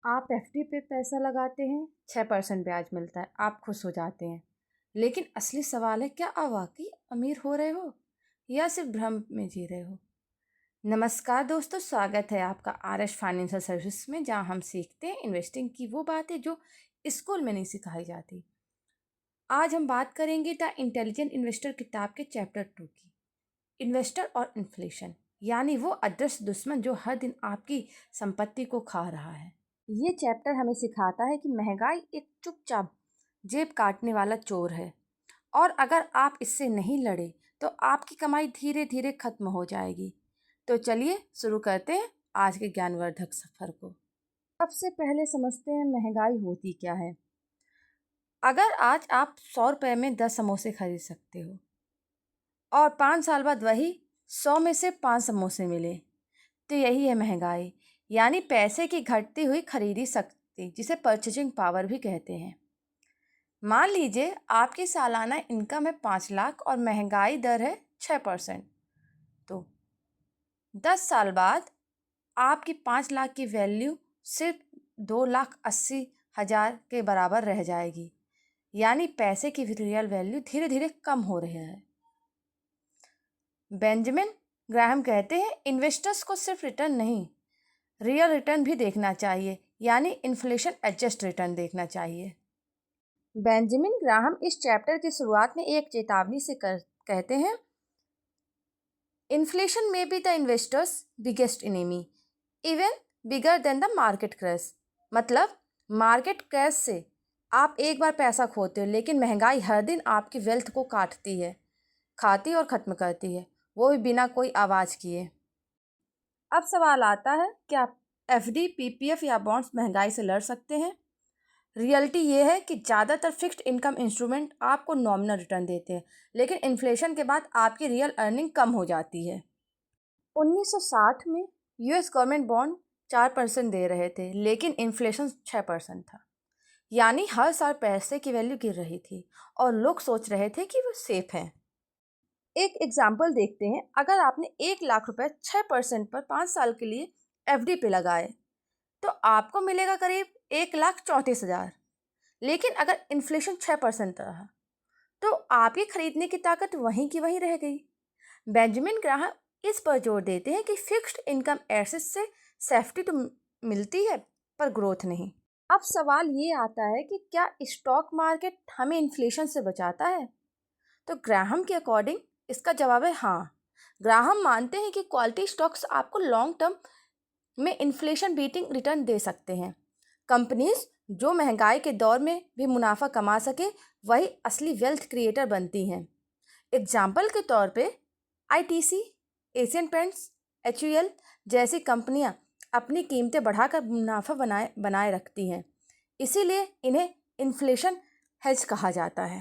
आप एफडी पे पैसा लगाते हैं, 6% ब्याज मिलता है, आप खुश हो जाते हैं। लेकिन असली सवाल है, क्या आप वाकई अमीर हो रहे हो या सिर्फ भ्रम में जी रहे हो? नमस्कार दोस्तों, स्वागत है आपका आर एस फाइनेंशियल सर्विस में, जहां हम सीखते हैं इन्वेस्टिंग की वो बातें जो स्कूल में नहीं सिखाई जाती। आज हम बात करेंगे द इंटेलिजेंट इन्वेस्टर किताब के चैप्टर 2 की, इन्वेस्टर और इन्फ्लेशन, यानी वो अदृश्य दुश्मन जो हर दिन आपकी संपत्ति को खा रहा है। ये चैप्टर हमें सिखाता है कि महंगाई एक चुपचाप जेब काटने वाला चोर है, और अगर आप इससे नहीं लड़े तो आपकी कमाई धीरे धीरे खत्म हो जाएगी। तो चलिए शुरू करते हैं आज के ज्ञानवर्धक सफर को। सबसे पहले समझते हैं महंगाई होती क्या है। अगर आज आप 100 रुपये में 10 समोसे खरीद सकते हो और 5 साल बाद वही 100 में से 5 समोसे मिले, तो यही है महंगाई, यानी पैसे की घटती हुई खरीदी शक्ति, जिसे परचेजिंग पावर भी कहते हैं। मान लीजिए आपकी सालाना इनकम है 5 लाख और महंगाई दर है 6%, तो 10 साल बाद आपकी 5 लाख की वैल्यू सिर्फ 2,80,000 के बराबर रह जाएगी, यानी पैसे की रियल वैल्यू धीरे धीरे कम हो रही है। बेंजामिन ग्राहम कहते हैं, इन्वेस्टर्स को सिर्फ रिटर्न नहीं, रियल रिटर्न भी देखना चाहिए, यानी इन्फ्लेशन एडजस्ट रिटर्न देखना चाहिए। बेंजामिन ग्राहम इस चैप्टर की शुरुआत में एक चेतावनी से कहते हैं, इन्फ्लेशन में be the investors biggest enemy, even bigger than the market crash. मतलब मार्केट क्रैश से आप एक बार पैसा खोते हो, लेकिन महंगाई हर दिन आपकी वेल्थ को काटती है, खाती और ख़त्म करती है, वो भी बिना कोई आवाज़ किए। अब सवाल आता है, क्या एफडी, पीपीएफ या बॉन्ड्स महंगाई से लड़ सकते हैं? रियलिटी ये है कि ज़्यादातर फिक्स्ड इनकम इंस्ट्रूमेंट आपको नॉमिनल रिटर्न देते हैं, लेकिन इन्फ्लेशन के बाद आपकी रियल अर्निंग कम हो जाती है। 1960 में यूएस गवर्नमेंट बॉन्ड 4% दे रहे थे, लेकिन इन्फ्लेशन 6% था, यानी हर साल पैसे की वैल्यू गिर रही थी और लोग सोच रहे थे कि वो सेफ है। एक एग्जाम्पल देखते हैं, अगर आपने 1 लाख रुपए 6% पर 5 साल के लिए एफडी पे लगाए, तो आपको मिलेगा करीब 1,34,000। लेकिन अगर इन्फ्लेशन 6% रहा, तो आपकी खरीदने की ताकत वहीं की वहीं रह गई। बेंजामिन ग्राहम इस पर जोर देते हैं कि फिक्स्ड इनकम एसेट्स से सेफ्टी तो मिलती है, पर ग्रोथ नहीं। अब सवाल ये आता है कि क्या स्टॉक मार्केट हमें इन्फ्लेशन से बचाता है? तो ग्राहम के अकॉर्डिंग इसका जवाब है हाँ। ग्राहम मानते हैं कि क्वालिटी स्टॉक्स आपको लॉन्ग टर्म में इन्फ्लेशन बीटिंग रिटर्न दे सकते हैं। कंपनीज जो महंगाई के दौर में भी मुनाफा कमा सके, वही असली वेल्थ क्रिएटर बनती हैं। एग्जाम्पल के तौर पे आईटीसी, एशियन पेंट्स, एचयूएल जैसी कंपनियां अपनी कीमतें बढ़ाकर मुनाफा बनाए रखती हैं, इसीलिए इन्हें इन्फ्लेशन हेज कहा जाता है।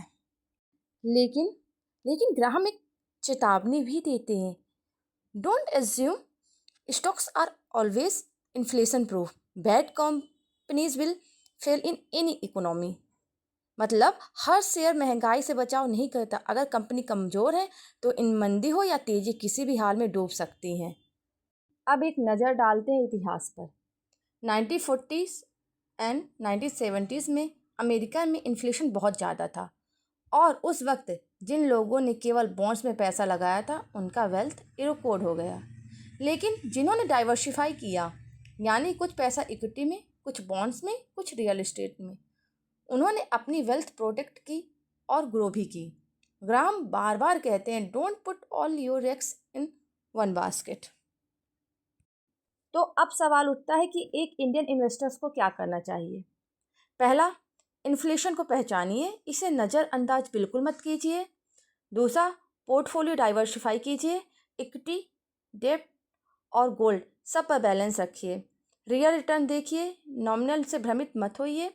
लेकिन लेकिन ग्राहम एक चेतावनी भी देते हैं, don't assume stocks are always inflation proof, bad companies will fail in any economy. मतलब हर शेयर महंगाई से बचाव नहीं करता, अगर कंपनी कमज़ोर है तो इन मंदी हो या तेज़ी किसी भी हाल में डूब सकती हैं। अब एक नज़र डालते हैं इतिहास पर। 1940s एंड 1970s में अमेरिका में इन्फ्लेशन बहुत ज़्यादा था, और उस वक्त जिन लोगों ने केवल बॉन्ड्स में पैसा लगाया था, उनका वेल्थ इरोकोड हो गया। लेकिन जिन्होंने डाइवर्सिफाई किया, यानी कुछ पैसा इक्विटी में, कुछ बॉन्ड्स में, कुछ रियल एस्टेट में, उन्होंने अपनी वेल्थ प्रोटेक्ट की और ग्रो भी की। ग्राहम बार बार कहते हैं, don't put all your eggs in one basket. तो अब सवाल उठता है कि एक इंडियन इन्वेस्टर्स को क्या करना चाहिए। पहला, इन्फ्लेशन को पहचानिए, इसे नज़रअंदाज बिल्कुल मत कीजिए। दूसरा, पोर्टफोलियो डाइवर्सिफाई कीजिए, इक्विटी, डेब्ट और गोल्ड सब पर बैलेंस रखिए। रियल रिटर्न देखिए, नॉमिनल से भ्रमित मत होइए।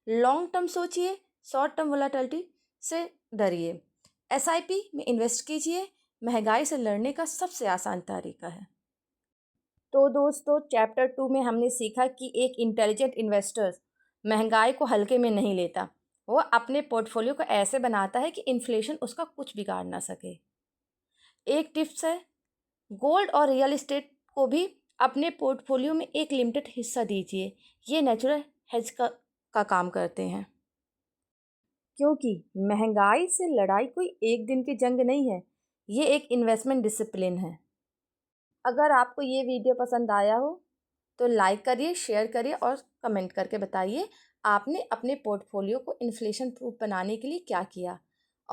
लॉन्ग टर्म सोचिए, शॉर्ट टर्म वोलेटिलिटी से डरिए। एसआईपी में इन्वेस्ट कीजिए, महंगाई से लड़ने का सबसे आसान तरीका है। तो दोस्तों, चैप्टर 2 में हमने सीखा कि एक इंटेलिजेंट इन्वेस्टर महंगाई को हल्के में नहीं लेता, वो अपने पोर्टफोलियो को ऐसे बनाता है कि इन्फ्लेशन उसका कुछ बिगाड़ ना सके। एक टिप्स है, गोल्ड और रियल एस्टेट को भी अपने पोर्टफोलियो में एक लिमिटेड हिस्सा दीजिए। ये नेचुरल हेज का काम करते हैं। क्योंकि महंगाई से लड़ाई कोई एक दिन की जंग नहीं है, ये एक इन्वेस्टमेंट डिसिप्लिन है। अगर आपको ये वीडियो पसंद आया हो तो लाइक करिए, शेयर करिए और कमेंट करके बताइए आपने अपने पोर्टफोलियो को इन्फ्लेशन प्रूफ बनाने के लिए क्या किया।